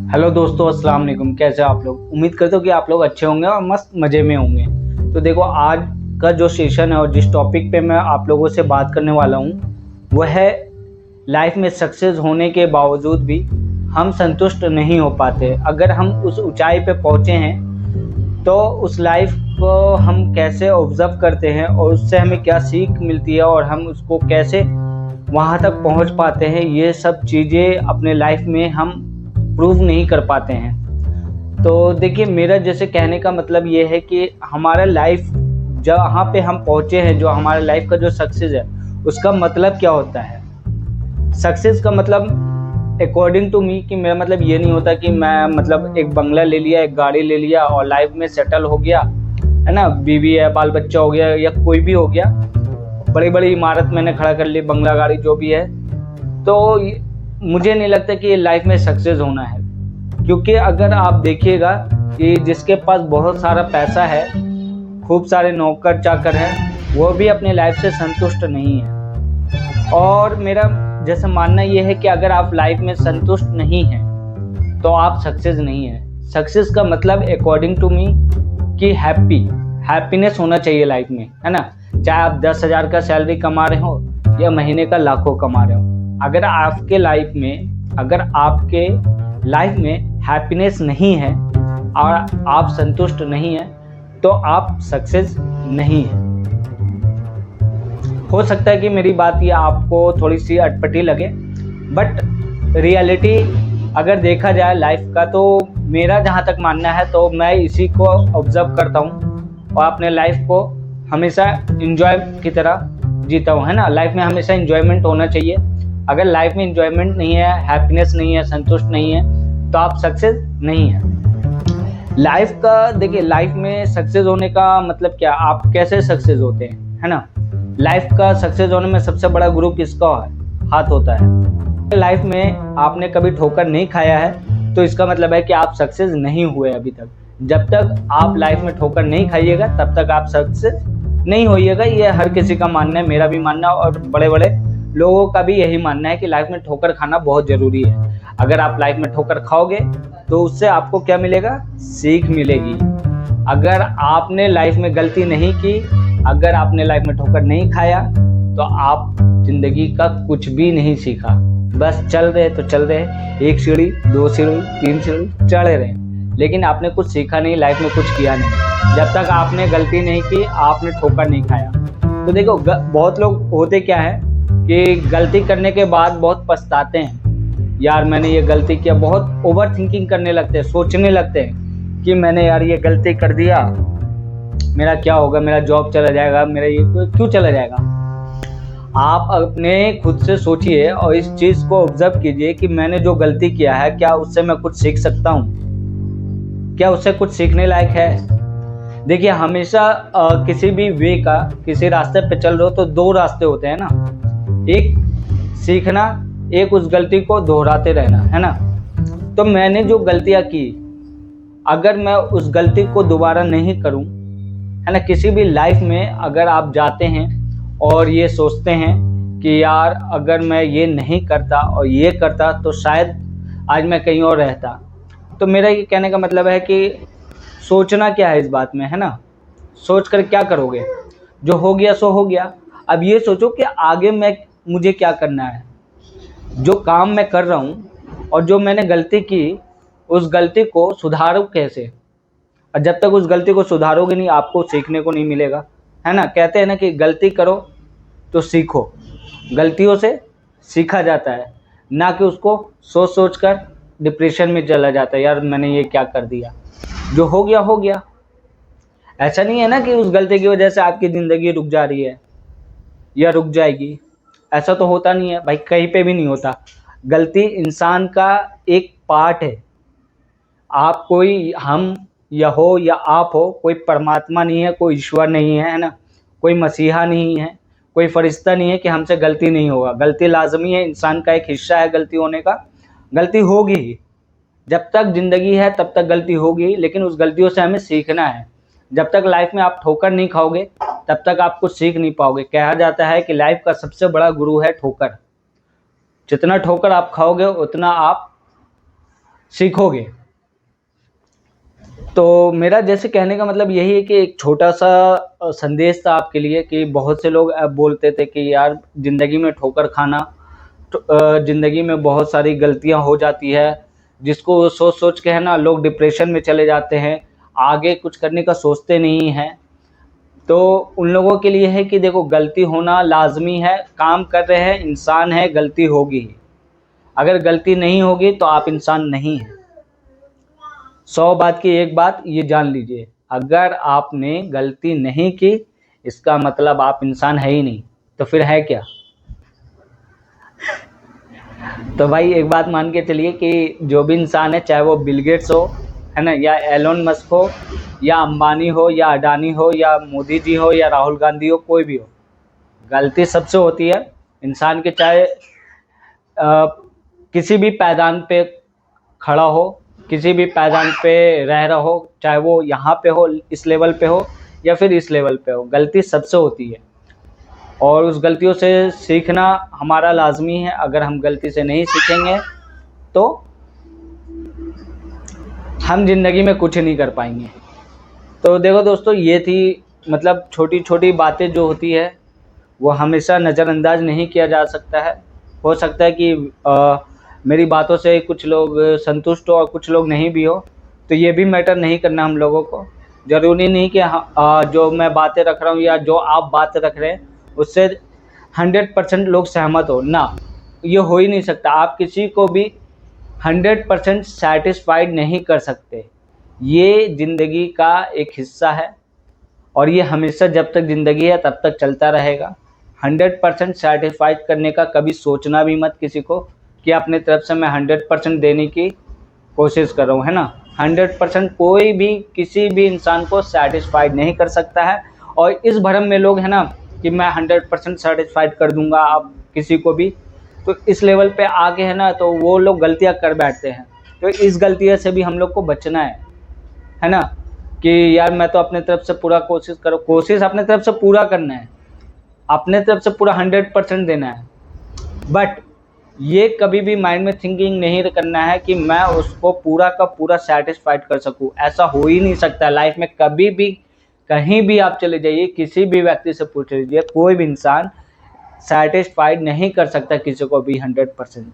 Hello दोस्तों, अस्सलाम वालेकुम। कैसे आप लोग? उम्मीद करते हो कि आप लोग अच्छे होंगे और मस्त मज़े में होंगे। तो देखो, आज का जो सेशन है और जिस टॉपिक पे मैं आप लोगों से बात करने वाला हूँ वह है लाइफ में सक्सेस होने के बावजूद भी हम संतुष्ट नहीं हो पाते। अगर हम उस ऊंचाई पे पहुँचे हैं तो उस लाइफ को हम कैसे ऑब्जर्व करते हैं और उससे हमें क्या सीख मिलती है और हम उसको कैसे वहाँ तक पहुँच पाते हैं, ये सब चीज़ें अपने लाइफ में हम प्रूव नहीं कर पाते हैं। तो देखिए, मेरा जैसे कहने का मतलब ये है कि हमारा लाइफ जहाँ पे हम पहुँचे हैं, जो हमारा लाइफ का जो सक्सेस है, उसका मतलब क्या होता है। सक्सेस का मतलब अकॉर्डिंग टू मी कि मेरा मतलब ये नहीं होता कि मैं मतलब एक बंगला ले लिया, एक गाड़ी ले लिया और लाइफ में सेटल हो गया, है ना, बीवी है, बाल बच्चा हो गया या कोई भी हो गया, बड़ी बड़ी इमारत मैंने खड़ा कर ली, बंगला गाड़ी जो भी है। तो मुझे नहीं लगता कि ये लाइफ में सक्सेस होना है। क्योंकि अगर आप देखिएगा कि जिसके पास बहुत सारा पैसा है, खूब सारे नौकर चाकर हैं, वो भी अपने लाइफ से संतुष्ट नहीं है। और मेरा जैसा मानना ये है कि अगर आप लाइफ में संतुष्ट नहीं हैं तो आप सक्सेस नहीं हैं। सक्सेस का मतलब अकॉर्डिंग टू मी कि हैप्पीनेस होना चाहिए लाइफ में, है ना। चाहे आप 10,000 का सैलरी कमा रहे हो या महीने का लाखों कमा रहे हो, अगर आपके लाइफ में हैप्पीनेस नहीं है और आप संतुष्ट नहीं हैं तो आप सक्सेस नहीं हैं। हो सकता है कि मेरी बात ये आपको थोड़ी सी अटपटी लगे, बट रियलिटी अगर देखा जाए लाइफ का, तो मेरा जहाँ तक मानना है तो मैं इसी को ऑब्जर्व करता हूँ और अपने लाइफ को हमेशा इंजॉय की तरह जीता हूँ, है ना। लाइफ में हमेशा इंजॉयमेंट होना चाहिए। अगर लाइफ में इंजॉयमेंट नहीं है, हैप्पीनेस नहीं है, संतुष्ट नहीं है तो आप सक्सेस नहीं है। लाइफ का देखिए, लाइफ में सक्सेस होने का मतलब क्या, आप कैसे सक्सेस होते हैं, है ना। लाइफ का सक्सेस होने में सबसे बड़ा गुरु किसका हाथ होता है। लाइफ में आपने कभी ठोकर नहीं खाया है तो इसका मतलब है कि आप सक्सेस नहीं हुए अभी तक। जब तक आप लाइफ में ठोकर नहीं खाइएगा तब तक आप सक्सेस नहीं होइएगा। ये हर किसी का मानना है, मेरा भी मानना है और बड़े बड़े लोगों का भी यही मानना है कि लाइफ में ठोकर खाना बहुत ज़रूरी है। अगर आप लाइफ में ठोकर खाओगे तो उससे आपको क्या मिलेगा, सीख मिलेगी। अगर आपने लाइफ में गलती नहीं की, अगर आपने लाइफ में ठोकर नहीं खाया तो आप जिंदगी का कुछ भी नहीं सीखा। बस चल रहे तो चल रहे, एक सीढ़ी, दो सीढ़ी, तीन सीढ़ी चढ़े रहे, लेकिन आपने कुछ सीखा नहीं, लाइफ में कुछ किया नहीं। जब तक आपने गलती नहीं की, आपने ठोकर नहीं खाया। तो देखो, बहुत लोग होते क्या है कि गलती करने के बाद बहुत पछताते हैं, यार मैंने ये गलती किया। बहुत ओवर थिंकिंग करने लगते हैं, सोचने लगते हैं कि मैंने यार ये गलती कर दिया, मेरा क्या होगा, मेरा जॉब चला जाएगा, मेरा ये क्यों चला जाएगा। आप अपने खुद से सोचिए और इस चीज़ को ऑब्जर्व कीजिए कि मैंने जो गलती किया है, क्या उससे मैं कुछ सीख सकता हूँ, क्या उससे कुछ सीखने लायक है। देखिए, हमेशा किसी भी वे का, किसी रास्ते पे चल रहे हो तो दो रास्ते होते हैं ना, एक सीखना, एक उस गलती को दोहराते रहना, है ना। तो मैंने जो गलतियां की, अगर मैं उस गलती को दोबारा नहीं करूं, है ना। किसी भी लाइफ में अगर आप जाते हैं और ये सोचते हैं कि यार अगर मैं ये नहीं करता और ये करता तो शायद आज मैं कहीं और रहता, तो मेरा ये कहने का मतलब है कि सोचना क्या है इस बात में, है ना। सोच कर क्या करोगे, जो हो गया सो हो गया। अब ये सोचो कि आगे मुझे क्या करना है, जो काम मैं कर रहा हूँ और जो मैंने गलती की, उस गलती को सुधारूं कैसे। और जब तक उस गलती को सुधारोगे नहीं, आपको सीखने को नहीं मिलेगा, है ना। कहते हैं ना कि गलती करो तो सीखो। गलतियों से सीखा जाता है, ना कि उसको सोच सोच कर डिप्रेशन में चला जाता है, यार मैंने ये क्या कर दिया। जो हो गया हो गया। ऐसा नहीं है ना कि उस गलती की वजह से आपकी ज़िंदगी रुक जा रही है या रुक जाएगी। ऐसा तो होता नहीं है भाई, कहीं पे भी नहीं होता। गलती इंसान का एक पार्ट है। आप कोई, हम या हो या आप हो, कोई परमात्मा नहीं है, कोई ईश्वर नहीं है, है ना। कोई मसीहा नहीं है, कोई फरिश्ता नहीं है कि हमसे गलती नहीं होगा। गलती लाजमी है, इंसान का एक हिस्सा है गलती होने का। गलती होगी ही, जब तक ज़िंदगी है तब तक गलती होगी, लेकिन उस गलतियों से हमें सीखना है। जब तक लाइफ में आप ठोकर नहीं खाओगे तब तक आप कुछ सीख नहीं पाओगे। कहा जाता है कि लाइफ का सबसे बड़ा गुरु है ठोकर। जितना ठोकर आप खाओगे उतना आप सीखोगे। तो मेरा जैसे कहने का मतलब यही है कि एक छोटा सा संदेश था आपके लिए कि बहुत से लोग अब बोलते थे कि यार ज़िंदगी में ठोकर खाना, तो ज़िंदगी में बहुत सारी गलतियां हो जाती है, जिसको सोच सोच के है ना लोग डिप्रेशन में चले जाते हैं, आगे कुछ करने का सोचते नहीं हैं। तो उन लोगों के लिए है कि देखो गलती होना लाजमी है, काम कर रहे हैं, इंसान है, गलती होगी ही। अगर गलती नहीं होगी तो आप इंसान नहीं हैं। 100 बात की एक बात ये जान लीजिए, अगर आपने गलती नहीं की इसका मतलब आप इंसान है ही नहीं, तो फिर है क्या? तो भाई एक बात मान के चलिए कि जो भी इंसान है, चाहे वो बिल गेट्स हो, है ना, या एलोन मस्क हो, या अंबानी हो, या अडानी हो, या मोदी जी हो, या राहुल गांधी हो, कोई भी हो, गलती सबसे होती है। इंसान के चाहे किसी भी पायदान पे खड़ा हो, किसी भी पायदान पे रह रहा हो, चाहे वो यहाँ पे हो, इस लेवल पे हो, या फिर इस लेवल पे हो, गलती सबसे होती है। और उस गलतियों से सीखना हमारा लाजमी है। अगर हम गलती से नहीं सीखेंगे तो हम ज़िंदगी में कुछ नहीं कर पाएंगे। तो देखो दोस्तों, ये थी मतलब छोटी छोटी बातें जो होती है वो हमेशा नज़रअंदाज नहीं किया जा सकता है। हो सकता है कि मेरी बातों से कुछ लोग संतुष्ट हो और कुछ लोग नहीं भी हो, तो ये भी मैटर नहीं करना हम लोगों को। ज़रूरी नहीं कि जो मैं बातें रख रहा हूँ या जो आप बात रख रहे हैं उससे 100% लोग सहमत हो ना, ये हो ही नहीं सकता। आप किसी को भी 100% सेटिस्फाइड नहीं कर सकते। ये ज़िंदगी का एक हिस्सा है और ये हमेशा जब तक ज़िंदगी है तब तक चलता रहेगा। 100% सेटिस्फाइड करने का कभी सोचना भी मत किसी को कि अपनी तरफ से मैं 100% देने की कोशिश कर रहा हूँ, है ना। 100% कोई भी किसी भी इंसान को सेटिस्फाइड नहीं कर सकता है। और इस भ्रम में लोग है ना कि मैं 100% सेटिस्फाइड कर दूंगा आप किसी को भी, तो इस लेवल पे आके है ना तो वो लोग गलतियाँ कर बैठते हैं। तो इस गलतियों से भी हम लोग को बचना है ना, कि यार मैं तो अपने तरफ से पूरा कोशिश करो, कोशिश अपने तरफ से पूरा करना है, अपने तरफ से पूरा 100% देना है। बट ये कभी भी माइंड में थिंकिंग नहीं करना है कि मैं उसको पूरा का पूरा सेटिस्फाइड कर सकूं। ऐसा हो ही नहीं सकता लाइफ में कभी भी। कहीं भी आप चले जाइए, किसी भी व्यक्ति से पूछ लीजिए, कोई भी इंसान सेटिस्फाइड नहीं कर सकता किसी को भी 100%।